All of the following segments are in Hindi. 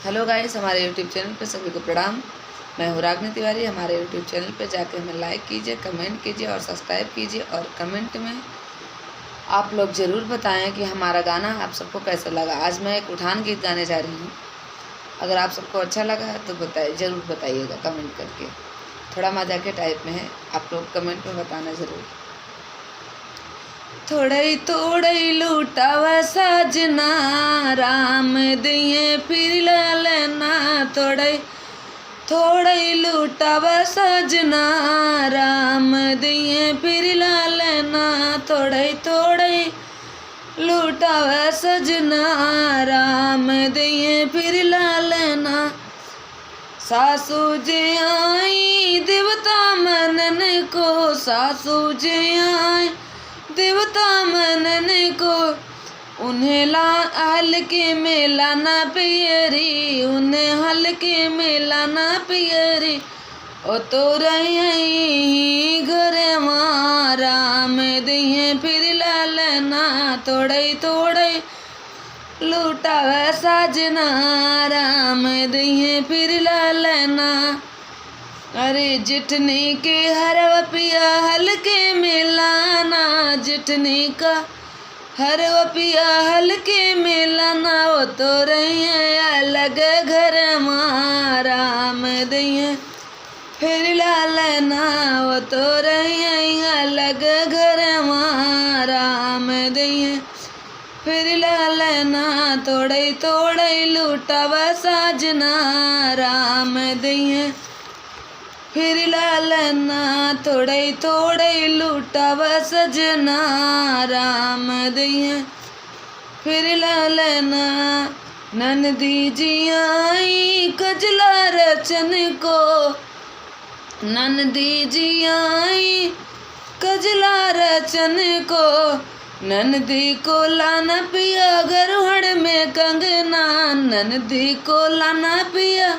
हेलो गाइस, हमारे यूट्यूब चैनल पे सभी को प्रणाम। मैं हूँ रागनी तिवारी। हमारे यूट्यूब चैनल पे जाके हमें लाइक कीजिए, कमेंट कीजिए और सब्सक्राइब कीजिए। और कमेंट में आप लोग ज़रूर बताएं कि हमारा गाना आप सबको कैसा लगा। आज मैं एक उठान गीत गाने जा रही हूँ। अगर आप सबको अच्छा लगा है तो ज़रूर बताइएगा कमेंट करके। थोड़ा मजाकिया टाइप में है, आप लोग कमेंट में बताना ज़रूर। थोड़ई थोड़ई लूटावा साजना, राम दिए फिर लेना। थोड़ई थोड़ई लूटावा साजना, राम दिए फिर लेना। थोड़ई थोड़ई लूटावा सजना, राम दिए फिर लेना। सासू जी आई देवता मनन को, सासू जी आई देवता मनन को। उन्हें हल्के में लाना पियरी, उन्हें हल्के में लाना पियरी। ओ तो रही घर राम दिए फिर लालना। तोड़ई तोड़ई लूटावे साजना, राम दिए फिर लालना। अरे जिठनी के हरवा पिया हल्के में लाना, जिठनी का हरवा पिया हल्के में लाना। वो तो रही अलग घर राम दिए फिर लालना। वो तो रही अलग घर राम दिए फिर लालना। तोड़ई तोड़ई लूटावा साजना, राम दिए फिर लालना। थोड़ई थोड़ई लूटावा सजना, राम दिए फिर लालना। नंदी जी आई कजला रचन को, नंदी जी आई कजला रचन को। नंदी को लाना पिया गरुहड़ में कंगना, नंदी को लाना पिया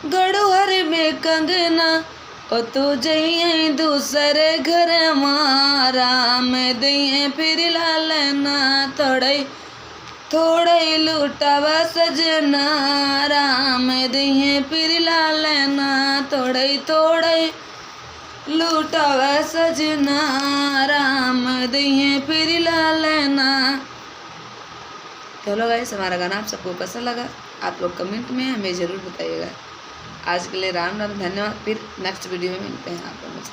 गड़ुहर में कंगना। ओ तू जइए दूसरे घर राम दिए फिर लालना। थोड़ई थोड़ई लूटावा सजना, राम दिए फिर लालना। थोड़ई थोड़ई लूटावा सजना, राम दिए फिर लालना। चलो गाइस, हमारा गाना आप सबको कैसा लगा आप लोग कमेंट में हमें ज़रूर बताइएगा। आज के लिए राम राम, धन्यवाद। फिर नेक्स्ट वीडियो में मिलते हैं आप लोगों से।